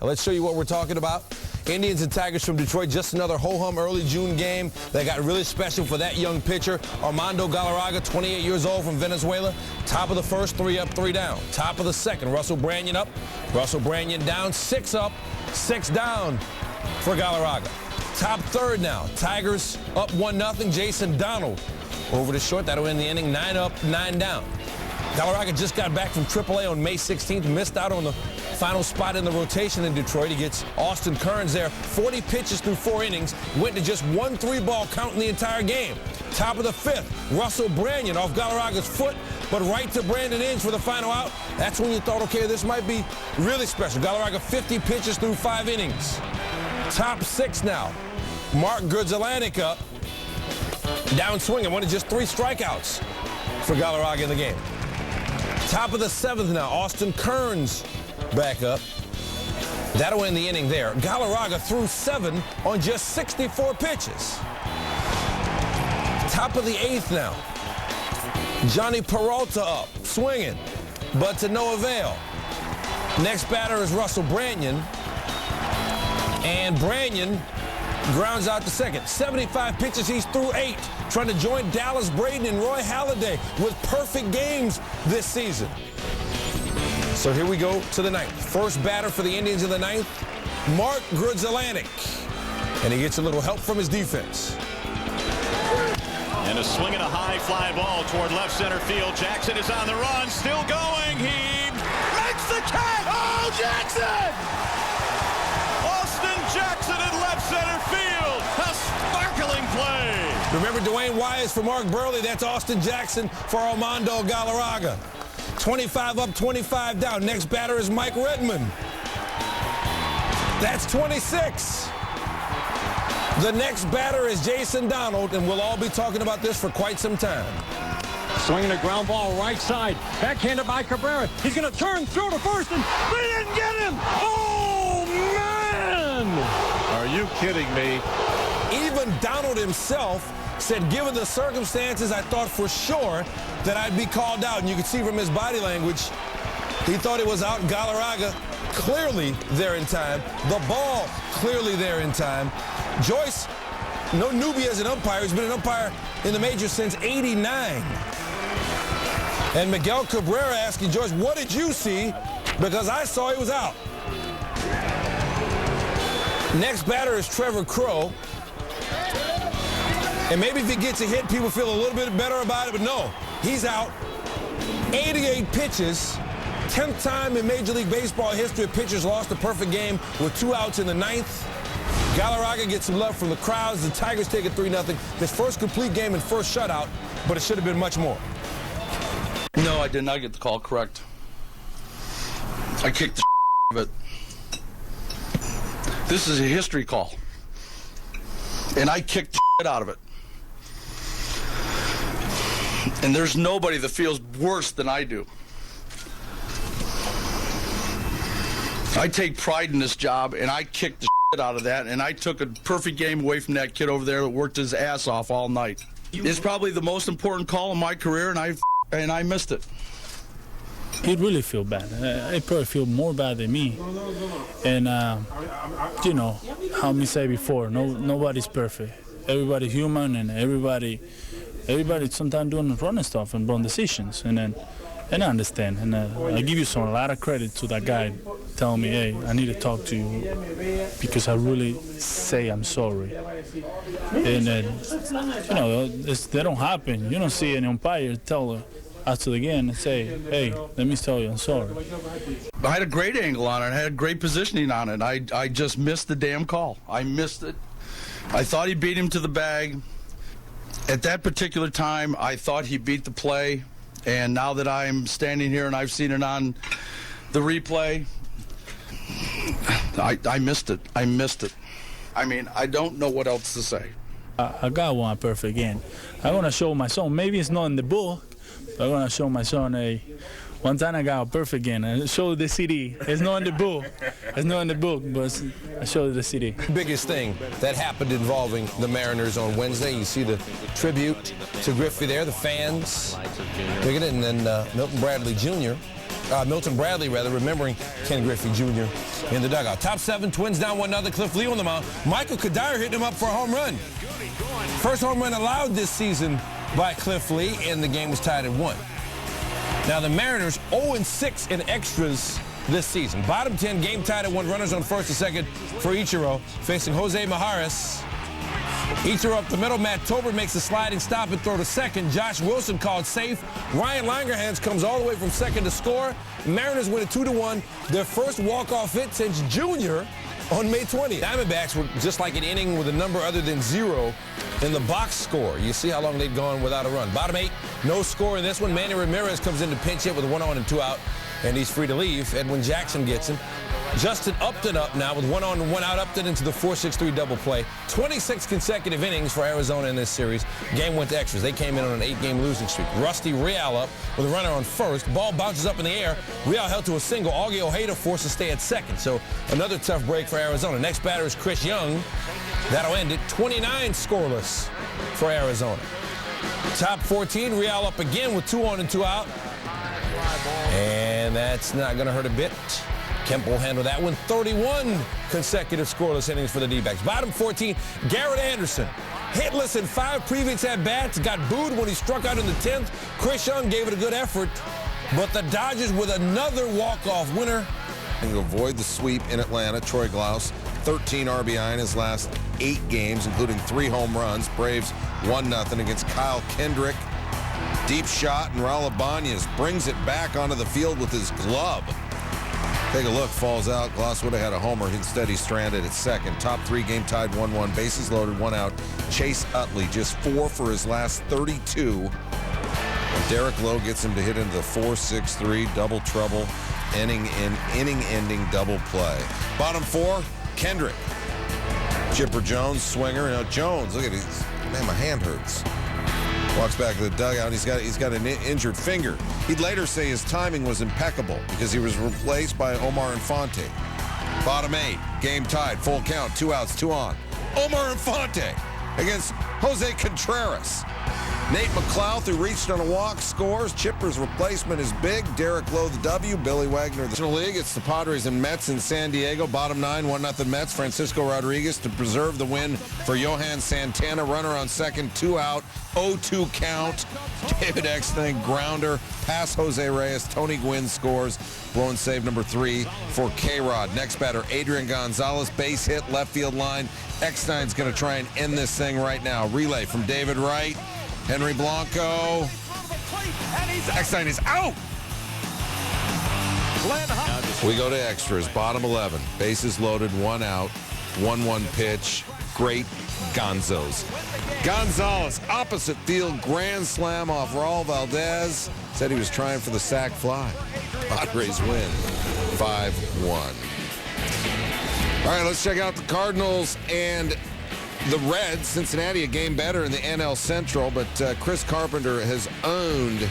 Now let's show you what we're talking about. Indians and Tigers from Detroit, just another ho-hum early June game that got really special for that young pitcher. Armando Galarraga, 28 years old from Venezuela. Top of the first, 3 up, 3 down. Top of the second, Russell Branyan up. Russell Branyan down, 6 up, 6 down for Galarraga. Top third now, Tigers up 1-0. Jason Donald over the short. That'll end the inning, 9 up, 9 down. Galarraga just got back from AAA on May 16th, missed out on the final spot in the rotation in Detroit. He gets Austin Kearns there. 40 pitches through 4 innings. Went to just 1 3-ball count in the entire game. Top of the 5th, Russell Branyan off Galarraga's foot, but right to Brandon Inge for the final out. That's when you thought, okay, this might be really special. Galarraga 50 pitches through 5 innings. Top 6 now, Mark Grudzielanek up. Down swinging, one of just 3 strikeouts for Galarraga in the game. Top of the 7th now, Austin Kearns back up. That'll end the inning there. Galarraga threw 7 on just 64 pitches. Top of the 8th now, Johnny Peralta up, swinging, but to no avail. Next batter is Russell Branyan, and Branyan grounds out to second. 75 pitches, he's through 8, trying to join Dallas Braden and Roy Halladay with perfect games this season. So here we go to the 9th. First batter for the Indians in the 9th, Mark Grudzielanek. And he gets a little help from his defense. And a swing and a high fly ball toward left center field. Jackson is on the run, still going. He makes the catch. Oh, Jackson! Austin Jackson in left center field. A sparkling play. Remember Dwayne Wise for Mark Burley. That's Austin Jackson for Armando Galarraga. 25 up, 25 down. Next batter is Mike Redmond. That's 26. The next batter is Jason Donald, and we'll all be talking about this for quite some time. Swinging a ground ball right side. Backhanded by Cabrera. He's going to turn through to first, and they didn't get him. Oh, man! Are you kidding me? Even Donald himself said, given the circumstances, I thought for sure that I'd be called out. And you could see from his body language, he thought it was out. Galarraga clearly there in time. The ball clearly there in time. Joyce, no newbie as an umpire. He's been an umpire in the majors since '89. And Miguel Cabrera asking Joyce, what did you see? Because I saw he was out. Next batter is Trevor Crowe. And maybe if he gets a hit, people feel a little bit better about it, but no, he's out. 88 pitches. 10th time in Major League Baseball history a pitcher's lost a perfect game with 2 outs in the 9th. Galarraga gets some love from the crowds. The Tigers take a 3-0. His first complete game and first shutout, but it should have been much more. No, I did not get the call correct. I kicked the of it. This is a history call. And I kicked the out of it. And there's nobody that feels worse than I do. I take pride in this job, and I kicked the out of that, and I took a perfect game away from that kid over there that worked his ass off all night. It's probably the most important call in my career, and I missed it. He really feel bad. He probably feel more bad than me. And you know, how me say before, nobody's perfect. Everybody's human, and everybody sometimes doing wrong stuff and wrong decisions. And I understand, and I give you a lot of credit to that guy telling me, hey, I need to talk to you because I really say I'm sorry. And you know, they don't happen. You don't see an umpire tell after the game and say, hey, let me tell you I'm sorry. I had a great angle on it. I had great positioning on it. I just missed the damn call. I missed it. I thought he beat him to the bag. At that particular time, I thought he beat the play. And now that I'm standing here and I've seen it on the replay, I missed it. I missed it. I mean, I don't know what else to say. I got one perfect game. I want to show my son. Maybe it's not in the book, but I want to show my son, hey, one time I got a perfect game. I showed the CD. It's not in the book. It's not in the book, but I showed the CD. Biggest thing that happened involving the Mariners on Wednesday. You see the tribute to Griffey there, the fans. Look at it, and then Milton Bradley Jr. Milton Bradley, remembering Ken Griffey Jr. in the dugout. Top 7, Twins down 1-0. Cliff Lee on the mound. Michael Kadire hitting him up for a home run. First home run allowed this season by Cliff Lee, and the game was tied at 1. Now the Mariners 0-6 in extras this season. Bottom 10, game tied at 1. Runners on first and second for Ichiro, facing Jose Mijares. Ichiro up the middle. Matt Tolbert makes a sliding stop and throw to second. Josh Wilson called safe. Ryan Langerhans comes all the way from second to score. Mariners win it 2-1. Their first walk-off hit since Junior on May 20th. Diamondbacks were just like an inning with a number other than 0 in the box score. You see how long they'd gone without a run. Bottom 8, no score in this one. Manny Ramirez comes in to pinch hit with a 1-on and 2 out, and he's free to leave. Edwin Jackson gets him. Justin Upton up now with 1-on and 1 out. Upton into the 4-6-3 double play. 26 consecutive innings for Arizona in this series. Game went to extras. They came in on an 8-game losing streak. Rusty Real up with a runner on first. Ball bounces up in the air. Real held to a single. Augie Ojeda forced to stay at second. So another tough break for Arizona. Next batter is Chris Young. That'll end it. 29 scoreless for Arizona. Top 14, Real up again with 2-on and 2 out. And that's not going to hurt a bit. Kemp will handle that one. 31 consecutive scoreless innings for the D-backs. Bottom 14, Garrett Anderson. Hitless in 5 previous at-bats. Got booed when he struck out in the 10th. Chris Young gave it a good effort. But the Dodgers with another walk-off winner. And to avoid the sweep in Atlanta, Troy Glaus, 13 RBI in his last 8 games, including 3 home runs. Braves 1-0 against Kyle Kendrick. Deep shot, and Raul Ibanez brings it back onto the field with his glove. Take a look, falls out. Glaus would have had a homer. Instead, he's stranded at second. Top 3, game tied 1-1. Bases loaded, 1 out. Chase Utley, just 4 for his last 32. And Derek Lowe gets him to hit into the 4-6-3 double trouble, inning-ending double play. Bottom 4, Kendrick. Chipper Jones, swinger. Now Jones, look at this. Man, my hand hurts. Walks back to the dugout. He's got an injured finger. He'd later say his timing was impeccable because he was replaced by Omar Infante. Bottom 8, game tied, full count, 2 outs, 2 on. Omar Infante against Jose Contreras. Nate McLouth, who reached on a walk, scores. Chipper's replacement is big. Derek Lowe, the W. Billy Wagner, the National League. It's the Padres and Mets in San Diego. Bottom 9, 1-0 Mets. Francisco Rodriguez to preserve the win for Johan Santana. Runner on second, 2 out, 0-2 count. David Exting, grounder, pass Jose Reyes. Tony Gwynn scores. Blown save number 3 for K-Rod. Next batter, Adrian Gonzalez, base hit, left field line. Eckstein's going to try and end this thing right now. Relay from David Wright. Henry Blanco. Eckstein is out. We go to extras. Bottom 11. Bases loaded, 1 out. 1-1 pitch. Great Gonzos. Gonzalez, opposite field, grand slam off Raul Valdez. Said he was trying for the sac fly. Padres win 5-1. All right, let's check out the Cardinals and the Reds. Cincinnati a game better in the NL Central, but Chris Carpenter has owned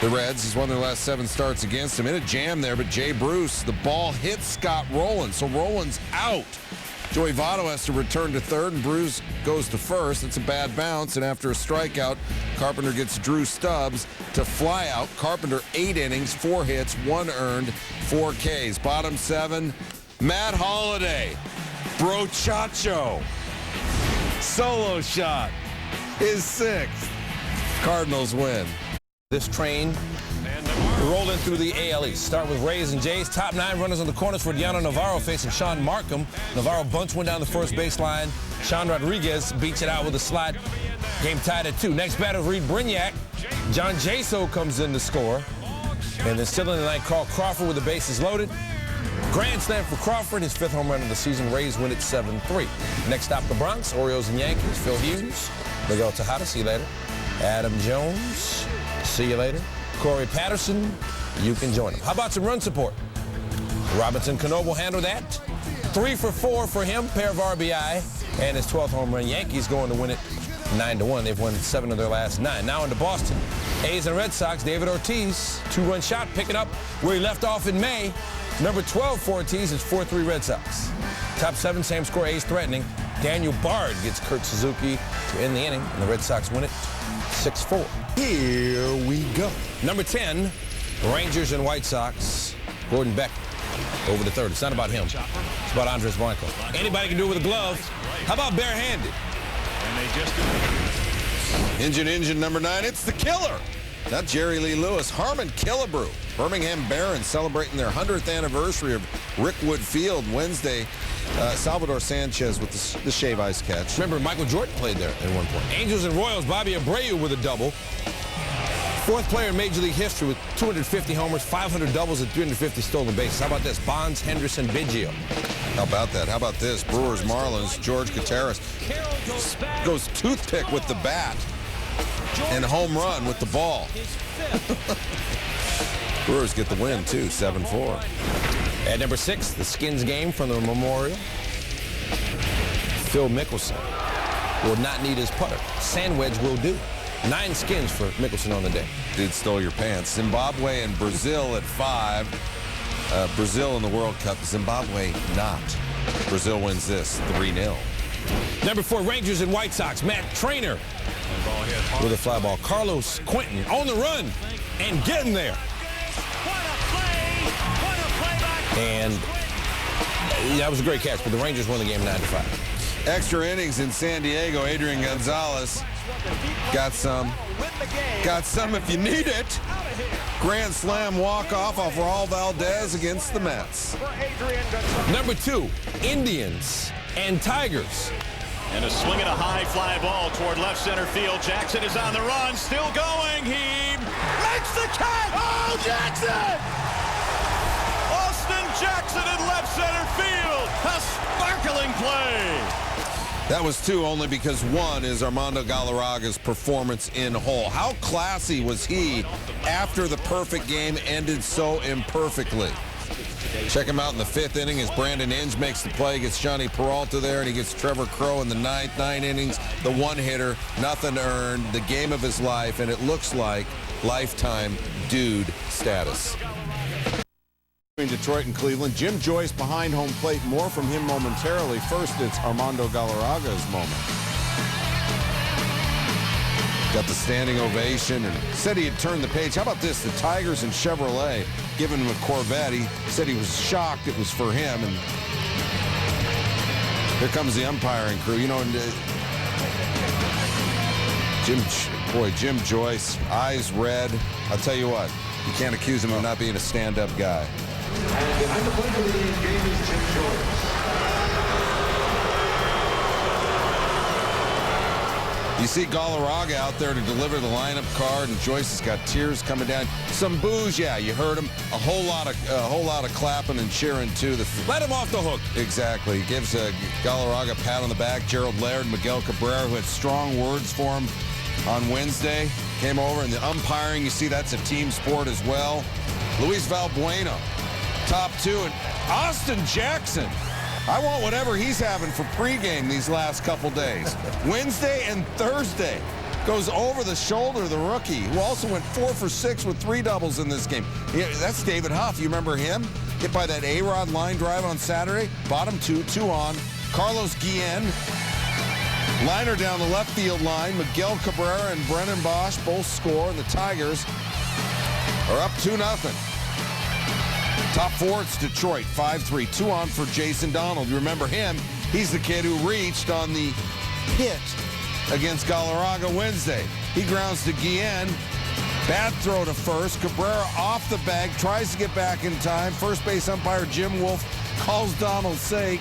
the Reds. He's won their last 7 starts against him. In a jam there, but Jay Bruce, the ball hits Scott Rowland, so Rowland's out. Joey Votto has to return to third, and Bruce goes to first. It's a bad bounce, and after a strikeout, Carpenter gets Drew Stubbs to fly out. Carpenter 8 innings, 4 hits, 1 earned, 4 Ks. Bottom 7, Matt Holliday, Brochacho. Solo shot, his 6th. Cardinals win. This train rolling through the AL East. Start with Rays and Jays. Top 9 runners on the corners for Diano Navarro facing Sean Markham. Navarro bunts one down the first baseline. Sean Rodriguez beats it out with a slide. Game tied at 2. Next batter, Reed Brignac. John Jaso comes in to score. And then still in the ninth, Carl Crawford with the bases loaded. Grand slam for Crawford, his 5th home run of the season. Rays win it 7-3. Next stop, the Bronx, Orioles and Yankees. Phil Hughes, Miguel Tejada, see you later. Adam Jones, see you later. Corey Patterson, you can join him. How about some run support? Robinson Cano will handle that. 3 for 4 for him, pair of RBI, and his 12th home run. Yankees going to win it 9-1. They've won 7 of their last 9. Now into Boston. A's and Red Sox, David Ortiz, 2-run shot, picking up where he left off in May. Number 12 for Ortiz is 4-3 Red Sox. Top 7, same score, A's threatening. Daniel Bard gets Kurt Suzuki to end the inning, and the Red Sox win it 6-4. Here we go. Number 10, Rangers and White Sox. Gordon Beck over the third. It's not about him. It's about Andres Blanco. Anybody can do it with a glove. How about barehanded? Engine number 9. It's the killer. Not Jerry Lee Lewis. Harmon Killebrew. Birmingham Barons celebrating their 100th anniversary of Rickwood Field Wednesday. Salvador Sanchez with the shave ice catch. Remember, Michael Jordan played there at one point. Angels and Royals, Bobby Abreu with a double. Fourth player in Major League history with 250 homers, 500 doubles, and 350 stolen bases. How about this? Bonds, Henderson, Biggio. How about that? How about this? Brewers, Marlins, George Gutierrez goes toothpick with the bat and home run with the ball. Brewers get the win, too, 7-4. At number 6, the Skins game from the Memorial. Phil Mickelson will not need his putter. Sand wedge will do. 9 skins for Mickelson on the day. Dude stole your pants. Zimbabwe and Brazil at 5. Brazil in the World Cup. Zimbabwe not. Brazil wins this 3-0. Number 4, Rangers and White Sox. Matt Trainer with a fly ball. Carlos Quentin on the run and getting there. And that was a great catch, but the Rangers won the game 9-5. Extra innings in San Diego. Adrian Gonzalez got some if you need it. Grand slam walk-off Raul Valdez against the Mets. Number 2, Indians and Tigers. And a swing and a high fly ball toward left center field. Jackson is on the run, still going. He makes the catch. Oh, Jackson! Austin Jackson in left center field. A sparkling play. That was 2 only because 1 is Armando Galarraga's performance in whole. How classy was he after the perfect game ended so imperfectly? Check him out in the 5th inning as Brandon Inge makes the play, gets Johnny Peralta there, and he gets Trevor Crowe in the 9th. 9 innings, the one-hitter, nothing earned, the game of his life, and it looks like lifetime dude status. In Detroit and Cleveland, Jim Joyce behind home plate. More from him momentarily. First, it's Armando Galarraga's moment. Got the standing ovation and said he had turned the page. How about this? The Tigers and Chevrolet giving him a Corvette. He said he was shocked it was for him. And here comes the umpiring crew. You know, and, Jim Joyce, eyes red. I'll tell you what, you can't accuse him of not being a stand-up guy. Behind the plate for the game is Jim Joyce. You see Galarraga out there to deliver the lineup card, and Joyce has got tears coming down. Some boos, yeah, you heard him. A whole lot of clapping and cheering too. Let him off the hook. Exactly. He gives Galarraga a pat on the back. Gerald Laird, Miguel Cabrera, who had strong words for him on Wednesday, came over. And the umpiring, you see, that's a team sport as well. Luis Valbuena, top 2, and Austin Jackson. I want whatever he's having for pregame these last couple days. Wednesday and Thursday. Goes over the shoulder of the rookie, who also went 4 for 6 with 3 doubles in this game. Yeah, that's David Huff. You remember him? Hit by that A-Rod line drive on Saturday. Bottom 2 on. Carlos Guillen. Liner down the left field line. Miguel Cabrera and Brennan Bosch both score, and the Tigers are up 2-0. Top 4, it's Detroit, 5-3. 2 on for Jason Donald. You remember him? He's the kid who reached on the hit against Galarraga Wednesday. He grounds to Guillen. Bad throw to first. Cabrera off the bag, tries to get back in time. First base umpire Jim Wolf calls Donald safe.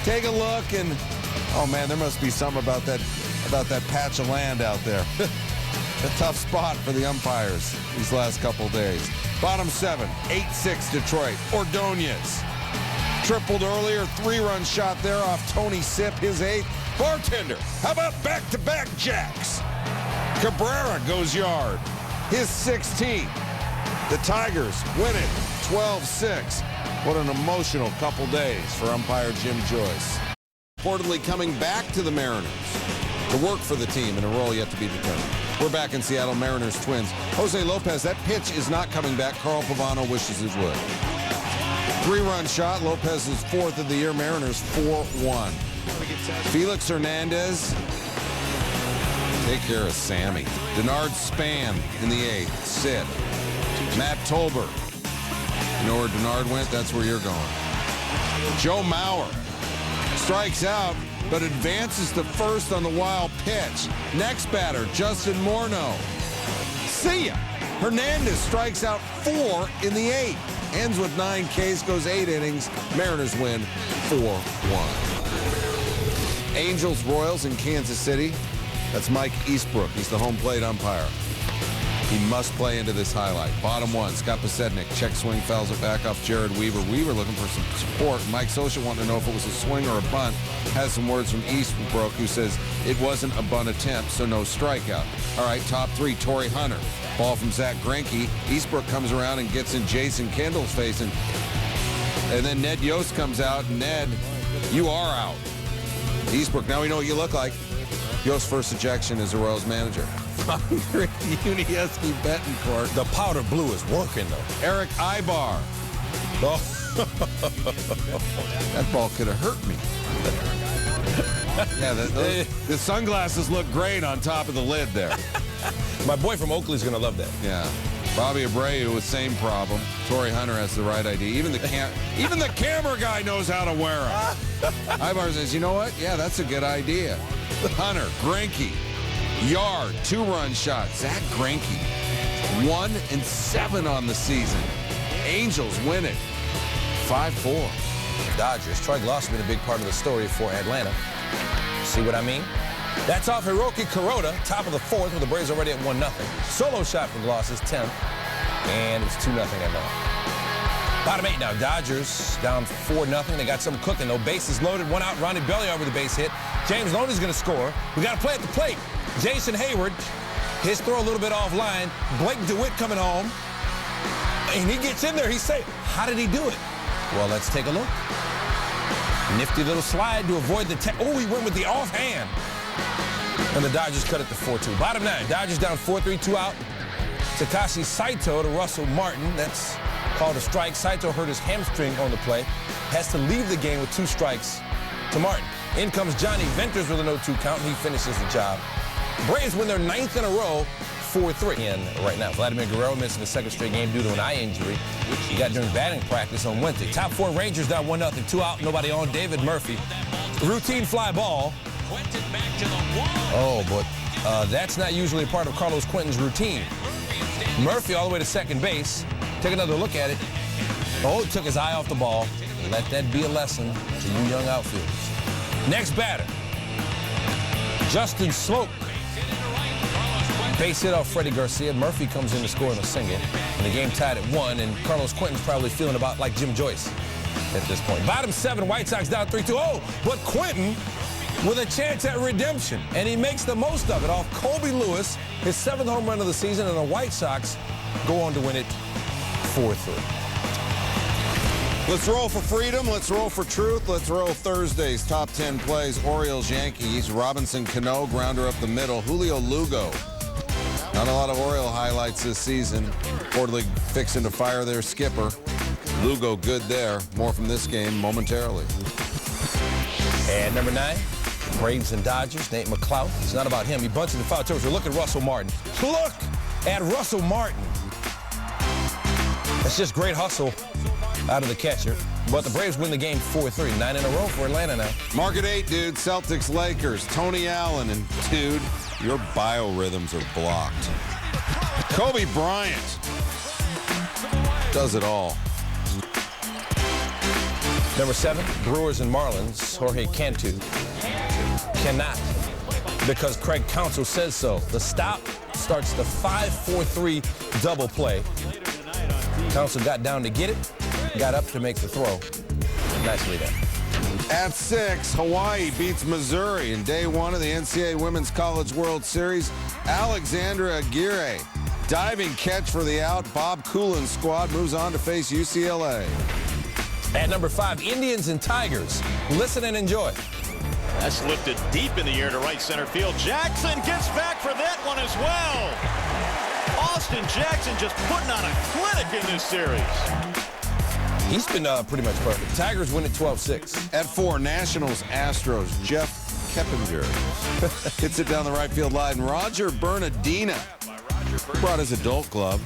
Take a look, and oh man, there must be something about that patch of land out there. A tough spot for the umpires these last couple days. Bottom 7, 8-6 Detroit. Ordonez tripled earlier, 3-run shot there off Tony Sipp, his 8th. Bartender, how about back-to-back jacks? Cabrera goes yard, his 16th. The Tigers win it 12-6. What an emotional couple days for umpire Jim Joyce. Reportedly coming back to the Mariners to work for the team in a role yet to be determined. We're back in Seattle, Mariners Twins. Jose Lopez, that pitch is not coming back. Carl Pavano wishes it would. 3-run shot. Lopez's 4th of the year. Mariners 4-1. Felix Hernandez. Take care of Sammy. Denard Span in the 8th. Sid. Matt Tolbert. You know where Denard went? That's where you're going. Joe Mauer strikes out, but advances to first on the wild pitch. Next batter, Justin Morneau. See ya. Hernandez strikes out 4 in the 8th. Ends with 9 Ks, goes 8 innings. Mariners win 4-1. Angels Royals in Kansas City. That's Mike Eastbrook. He's the home plate umpire. He must play into this highlight. Bottom 1, Scott Pasednik. Check swing, fouls it back off Jared Weaver. Weaver looking for some support. Mike Scioscia wanted to know if it was a swing or a bunt. Has some words from Eastbrook, who says it wasn't a bunt attempt, so no strikeout. All right, top 3, Torrey Hunter. Ball from Zach Greinke. Eastbrook comes around and gets in Jason Kendall's face. And then Ned Yost comes out. And Ned, you are out. Eastbrook, now we know what you look like. Yost's first ejection as a Royals manager. Unieski Betancourt. The powder blue is working, though. Eric Ibar. Oh. That ball could have hurt me. Yeah, the sunglasses look great on top of the lid there. My boy from Oakley's going to love that. Yeah. Bobby Abreu with same problem. Torrey Hunter has the right idea. Even the camera guy knows how to wear them. Ibar says, you know what? Yeah, that's a good idea. Hunter, Greinke, Yard, 2-run shot. Zach Greinke, 1-7 on the season. Angels win it, 5-4. Dodgers. Troy Glaus has been a big part of the story for Atlanta. See what I mean? That's off Hiroki Kuroda, top of the 4th, with the Braves already at 1-0. Solo shot from Glaus is 10th, and it's 2-0 Atlanta. Bottom 8 now. Dodgers down 4-0. They got something cooking, though. Bases loaded. 1 out. Ronnie Belliard with a base hit. James Loney's going to score. We got to play at the plate. Jason Hayward, his throw a little bit offline. Blake DeWitt coming home. And he gets in there. He's saying, how did he do it? Well, let's take a look. Nifty little slide to avoid the oh, he went with the offhand. And the Dodgers cut it to 4-2. Bottom 9. Dodgers down 4-3, 2 out. Takashi Saito to Russell Martin. That's called a strike. Saito hurt his hamstring on the play. Has to leave the game with 2 strikes to Martin. In comes Johnny Venters with a 0-2 count, and he finishes the job. Braves win their 9th in a row, 4-3. And right now, Vladimir Guerrero missing the 2nd straight game due to an eye injury, which he got during batting practice on Wednesday. Top 4 Rangers down 1-0, 2 out, nobody on. David Murphy. Routine fly ball. Oh, but that's not usually a part of Carlos Quentin's routine. Murphy all the way to second base. Take another look at it. Oh, took his eye off the ball. Let that be a lesson to you young outfielders. Next batter, Justin Slope. Base hit off Freddie Garcia. Murphy comes in to score in a single. And the game tied at 1, and Carlos Quentin's probably feeling about like Jim Joyce at this point. Bottom 7, White Sox down 3-2. Oh, but Quentin with a chance at redemption, and he makes the most of it off Colby Lewis, his 7th home run of the season, and the White Sox go on to win it 4-3. Let's roll for freedom. Let's roll for truth. Let's roll Thursday's top 10 plays. Orioles, Yankees. Robinson Cano, grounder up the middle. Julio Lugo. Not a lot of Oriole highlights this season. Reportedly fixing to fire their skipper. Lugo good there. More from this game momentarily. And number 9, Braves and Dodgers. Nate McClout. It's not about him. He bunts into foul territory. Look at Russell Martin. Look at Russell Martin. That's just great hustle out of the catcher. But the Braves win the game 4-3. 9 in a row for Atlanta now. Market 8, dude. Celtics, Lakers. Tony Allen. And, dude, your biorhythms are blocked. Kobe Bryant does it all. Number 7, Brewers and Marlins. Jorge Cantu cannot, because Craig Counsell says so. The stop starts the 5-4-3 double play. Counsell got down to get it, got up to make the throw. Nicely done. At 6, Hawaii beats Missouri in day 1 of the NCAA Women's College World Series. Alexandra Aguirre, diving catch for the out. Bob Coolin's squad moves on to face UCLA. At number 5, Indians and Tigers. Listen and enjoy. That's lifted deep in the air to right center field. Jackson gets back for that one as well. Austin Jackson just putting on a clinic in this series. He's been pretty much perfect. Tigers win at 12-6. At 4, Nationals, Astros, Jeff Keppinger hits it down the right field line. Roger Bernardina brought his adult glove.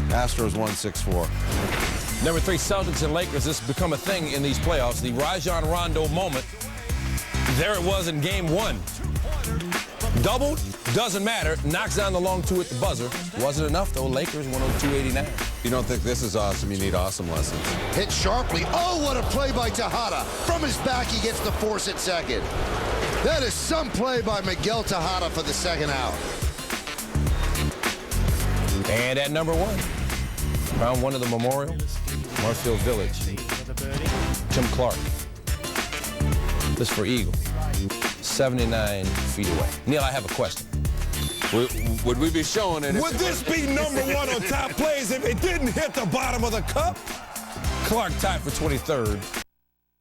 Astros won 6-4. Number 3, Celtics and Lakers. This has become a thing in these playoffs. The Rajon Rondo moment. There it was in game 1. Doubled, doesn't matter. Knocks down the long 2 at the buzzer. Wasn't enough, though. Lakers 102-89. You don't think this is awesome, you need awesome lessons. Hit sharply. Oh, what a play by Tejada. From his back, he gets the force at second. That is some play by Miguel Tejada for the second out. And at number 1, round 1 of the Memorial, Marshfield Village. Jim Clark. This for Eagle. 79 feet away. Neil, I have a question. Would we be showing it? Would this be number 1 on top plays if it didn't hit the bottom of the cup? Clark tied for 23rd.